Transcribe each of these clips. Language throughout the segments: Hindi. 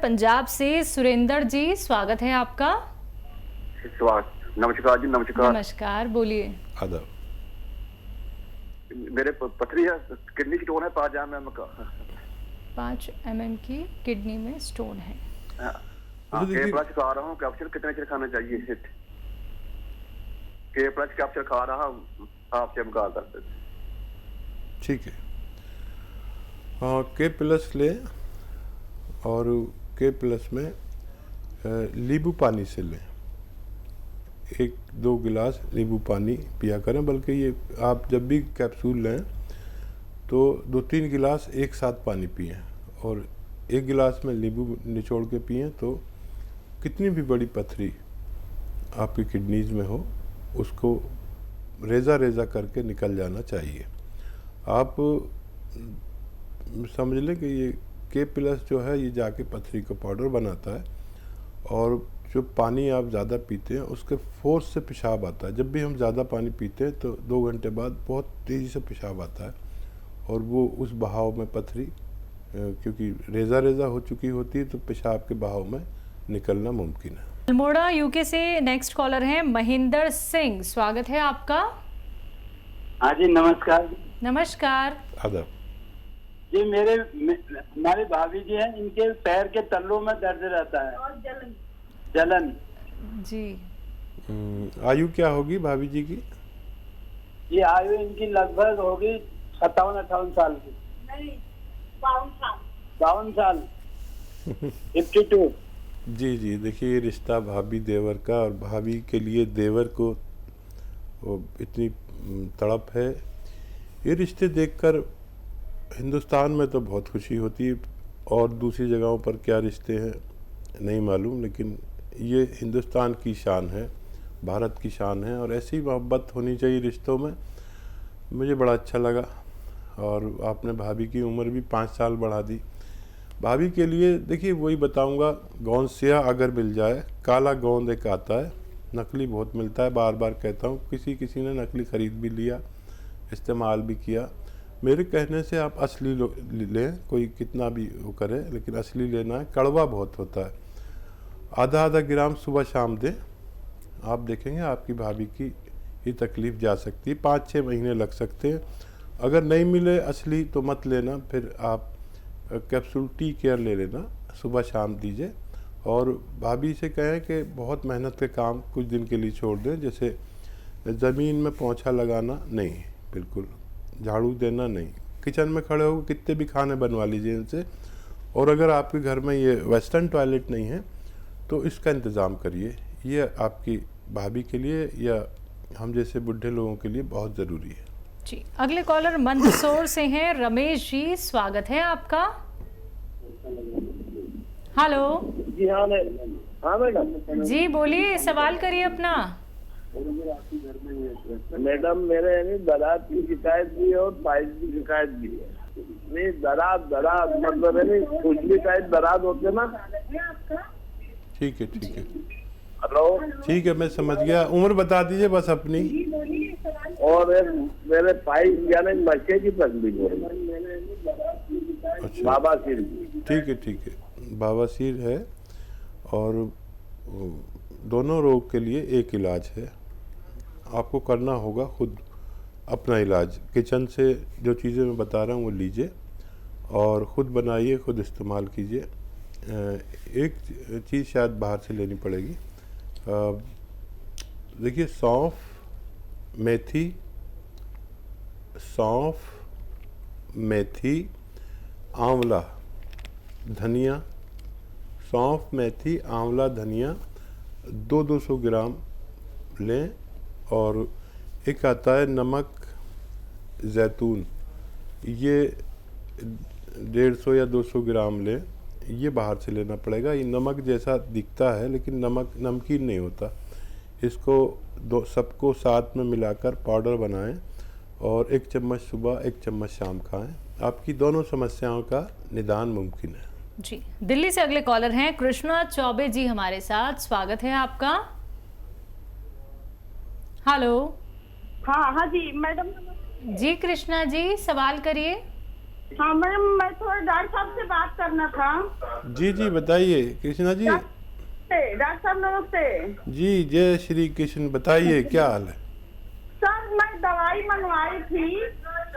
पंजाब से सुरेंद्र जी, स्वागत है आपका। नमस्कार जी। नमस्कार, बोलिए। आदाब। मेरे पथरी है, किडनी स्टोन है, 5 mm का। 5 mm की किडनी में स्टोन है। K+ खा रहा हूँ, कैप्सूल कितने चिर खाना चाहिए? K+ कैप्सूल खा रहा हूँ, आपसे हम कहा करते थे। ठीक है, हाँ K+ ले और K+ में नींबू पानी से लें। 1-2 गिलास नींबू पानी पिया करें, बल्कि ये आप जब भी कैप्सूल लें तो 2-3 गिलास एक साथ पानी पिएं और 1 गिलास में नींबू निचोड़ के पिएं, तो कितनी भी बड़ी पथरी आपकी किडनीज में हो उसको रेज़ा करके निकल जाना चाहिए। आप समझ लें कि ये K+ जो है ये जाके पथरी का पाउडर बनाता है, और जो पानी आप ज़्यादा पीते हैं उसके फोर्स से पेशाब आता है। जब भी हम ज़्यादा पानी पीते हैं तो 2 घंटे बाद बहुत तेज़ी से पेशाब आता है, और वो उस बहाव में पथरी क्योंकि रेज़ा हो चुकी होती है तो पेशाब के बहाव में निकलना मुमकिन है। अल्मोड़ा यूके से नेक्स्ट कॉलर हैं महेंद्र सिंह, स्वागत है आपका। हाँ जी, नमस्कार। नमस्कार। आदाब जी, हमारे भाभी जी हैं, इनके पैर के तल्लों में दर्द रहता है और जलन जी। आयु क्या होगी भाभी जी की? ये आयु इनकी लगभग होगी 57-58 साल की। नहीं, 52 साल 52। जी, देखिए ये रिश्ता भाभी देवर का, और भाभी के लिए देवर को वो इतनी तड़प है। ये रिश्ते देखकर हिंदुस्तान में तो बहुत खुशी होती है, और दूसरी जगहों पर क्या रिश्ते हैं नहीं मालूम, लेकिन ये हिंदुस्तान की शान है, भारत की शान है, और ऐसी मोहब्बत होनी चाहिए रिश्तों में। मुझे बड़ा अच्छा लगा, और आपने भाभी की उम्र भी 5 साल बढ़ा दी। भाभी के लिए देखिए वही बताऊंगा, गोंद सिया अगर मिल जाए, काला गोंद एक आता है, नकली बहुत मिलता है। बार बार कहता हूँ, किसी ने नकली ख़रीद भी लिया, इस्तेमाल भी किया। मेरे कहने से आप असली लें, कोई कितना भी वो करे, लेकिन असली लेना है। कड़वा बहुत होता है। आधा ग्राम सुबह शाम दें, आप देखेंगे आपकी भाभी की ये तकलीफ़ जा सकती है। 5-6 महीने लग सकते हैं। अगर नहीं मिले असली तो मत लेना, फिर आप कैप्सूल टी केयर ले लेना, सुबह शाम दीजिए। और भाभी से कहें कि बहुत मेहनत के काम कुछ दिन के लिए छोड़ दें, जैसे ज़मीन में पोंछा लगाना नहीं, बिल्कुल झाड़ू देना नहीं, किचन में खड़े हो कितने भी खाने बनवा लीजिए इनसे। और अगर आपके घर में ये वेस्टर्न टॉयलेट नहीं है तो इसका इंतज़ाम करिए। ये आपकी भाभी के लिए या हम जैसे बुढ़े लोगों के लिए बहुत ज़रूरी है जी। अगले कॉलर मंदसौर से हैं रमेश जी, स्वागत है आपका। हेलो जी। हाँ मैडम जी, बोलिए, सवाल करिए अपना। मैडम, मेरे दराज की शिकायत भी है और पाइप की शिकायत भी है। नहीं, दराज मतलब है खुजली टाइप दराज होते ना। ठीक है हेलो, ठीक है, मैं समझ गया। उम्र बता दीजिए बस अपनी। और मेरे पाइप यानी मच्छे की तकलीफ हो रही। अच्छा, बाबासीर। ठीक है, बाबासीर है, और दोनों रोग के लिए एक इलाज है। आपको करना होगा खुद अपना इलाज। किचन से जो चीज़ें मैं बता रहा हूँ वो लीजिए और ख़ुद बनाइए, खुद इस्तेमाल कीजिए। एक चीज़ शायद बाहर से लेनी पड़ेगी। देखिए, सौंफ, मेथी, आंवला, धनिया। सौंफ, मेथी, आंवला, धनिया 200 ग्राम लें। और एक आता है नमक जैतून, ये 150 या 200 ग्राम लें। ये बाहर से लेना पड़ेगा। ये नमक जैसा दिखता है लेकिन नमकीन नहीं होता। इसको सबको साथ में मिलाकर पाउडर बनाएं और 1 चम्मच सुबह 1 चम्मच शाम खाएं। आपकी दोनों समस्याओं का निदान मुमकिन है जी। दिल्ली से अगले कॉलर हैं कृष्णा चौबे जी हमारे साथ, स्वागत है आपका। हेलो। हाँ जी मैडम। जी कृष्णा जी, सवाल करिए। हाँ मैम, मैं थोड़ा डॉक्टर साहब से बात करना था। जी जी बताइए कृष्णा जी। डॉक्टर साहब नमस्ते। जी जय श्री कृष्ण, बताइए क्या हाल है। सर मैं दवाई मंगवाई थी,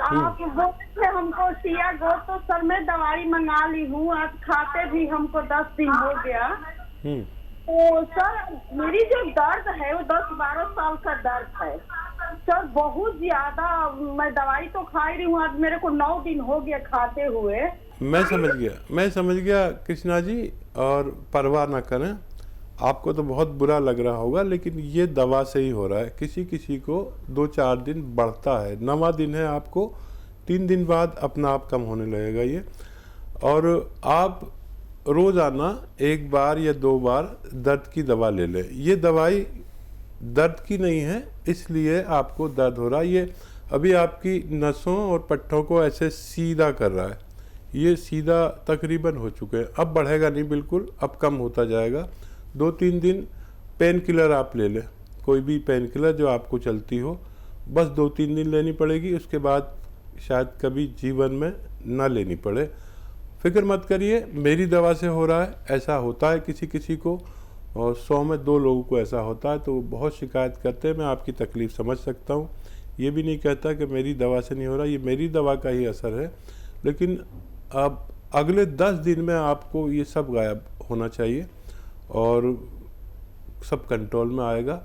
आप बोले थे हमको सिया गो, तो सर मैं दवाई मंगा ली हूँ, आज खाते भी हमको 10 दिन हो गया। तो सर मेरी जो दर्द है वो 10-12 साल का दर्द है सर, बहुत ज्यादा। मैं दवाई तो खा ही रही हूँ, आज मेरे को 9 दिन हो गया खाते हुए। मैं समझ गया कृष्णा जी, और परवाह ना करें, आपको तो बहुत बुरा लग रहा होगा, लेकिन ये दवा से ही हो रहा है। किसी किसी को 2-4 दिन बढ़ता है, 9वां दिन है आपको, 3 दिन बाद अपना आप कम होने लगेगा ये। और आप रोज़ाना 1 बार या 2 बार दर्द की दवा ले लें। ये दवाई दर्द की नहीं है, इसलिए आपको दर्द हो रहा है। ये अभी आपकी नसों और पट्टों को ऐसे सीधा कर रहा है, ये सीधा तकरीबन हो चुके हैं। अब बढ़ेगा नहीं बिल्कुल, अब कम होता जाएगा। 2-3 दिन पेन किलर आप ले लें, कोई भी पेन किलर जो आपको चलती हो, बस 2-3 दिन लेनी पड़ेगी, उसके बाद शायद कभी जीवन में ना लेनी पड़े। फिक्र मत करिए, मेरी दवा से हो रहा है। ऐसा होता है किसी किसी को, और 100 में 2 लोगों को ऐसा होता है, तो वो बहुत शिकायत करते हैं। मैं आपकी तकलीफ़ समझ सकता हूँ, ये भी नहीं कहता कि मेरी दवा से नहीं हो रहा, ये मेरी दवा का ही असर है। लेकिन अब अगले 10 दिन में आपको ये सब गायब होना चाहिए और सब कंट्रोल में आएगा।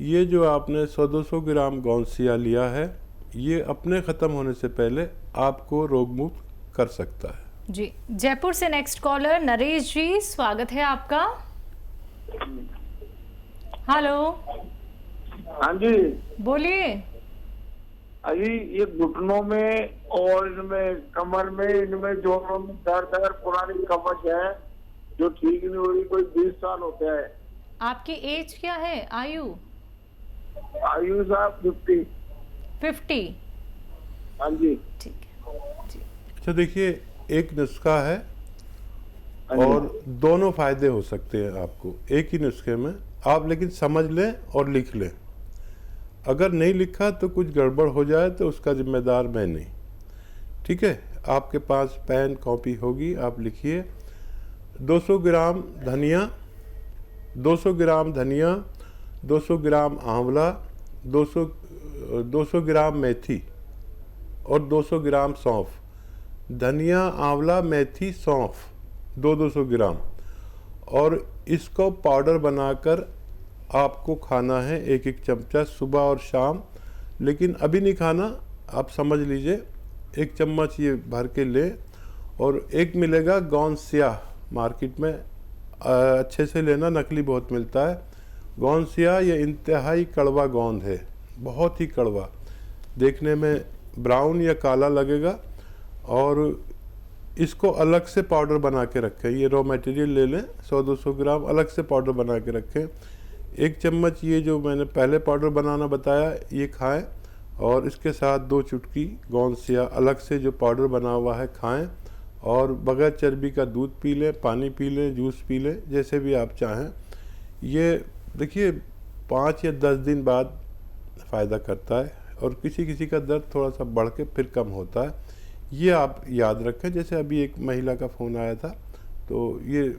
ये जो आपने 100-200 ग्राम गौनसिया लिया है, ये अपने ख़त्म होने से पहले आपको रोग मुक्त कर सकता है। जी जयपुर से नेक्स्ट कॉलर नरेश जी, स्वागत है आपका। हेलो, हाँ जी बोलिए। अभी ये घुटनों में और इनमें कमर में, इनमें जोड़ों में दर्द है, पुरानी कमर है जो ठीक नहीं हो रही, कोई 20 साल होते हैं। आपकी एज क्या है, आयु? आयु साहब 50। हाँ जी। ठीक है जी। अच्छा देखिए, एक नुस्खा है और दोनों फायदे हो सकते हैं आपको एक ही नुस्खे में। आप लेकिन समझ लें और लिख लें। अगर नहीं लिखा तो कुछ गड़बड़ हो जाए तो उसका जिम्मेदार मैं नहीं, ठीक है। आपके पास पेन कॉपी होगी, आप लिखिए। 200 ग्राम धनिया, 200 ग्राम धनिया, 200 ग्राम आंवला, 200 ग्राम मेथी और 200 ग्राम सौंफ। धनिया, आंवला, मेथी, सौंफ 200 ग्राम, और इसको पाउडर बनाकर आपको खाना है 1-1 चमचा सुबह और शाम। लेकिन अभी नहीं खाना, आप समझ लीजिए 1 चम्मच ये भर के ले। और एक मिलेगा गौनसिया मार्केट में, अच्छे से लेना, नकली बहुत मिलता है। गौनसिया ये इंतहाई कड़वा गोंद है, बहुत ही कड़वा, देखने में ब्राउन या काला लगेगा। और इसको अलग से पाउडर बना के रखें। ये रॉ मटेरियल ले लें, 100-200 ग्राम अलग से पाउडर बना के रखें। 1 चम्मच ये जो मैंने पहले पाउडर बनाना बताया ये खाएं, और इसके साथ 2 चुटकी गौनसिया अलग से जो पाउडर बना हुआ है खाएं। और बगैर चर्बी का दूध पी लें, पानी पी लें, जूस पी लें, जैसे भी आप चाहें। ये देखिए 5 या 10 दिन बाद फ़ायदा करता है, और किसी किसी का दर्द थोड़ा सा बढ़ के फिर कम होता है। ये आप याद रखें। जैसे अभी एक महिला का फ़ोन आया था, तो ये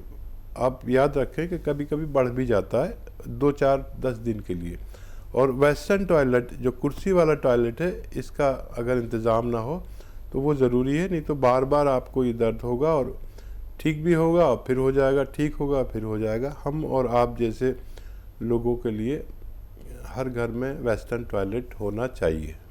आप याद रखें कि कभी कभी बढ़ भी जाता है 2-4-10 दिन के लिए। और वेस्टर्न टॉयलेट जो कुर्सी वाला टॉयलेट है, इसका अगर इंतज़ाम ना हो तो वो ज़रूरी है, नहीं तो बार बार आपको ये दर्द होगा, और ठीक भी होगा और फिर हो जाएगा, ठीक होगा फिर हो जाएगा। हम और आप जैसे लोगों के लिए हर घर में वेस्टर्न टॉयलेट होना चाहिए।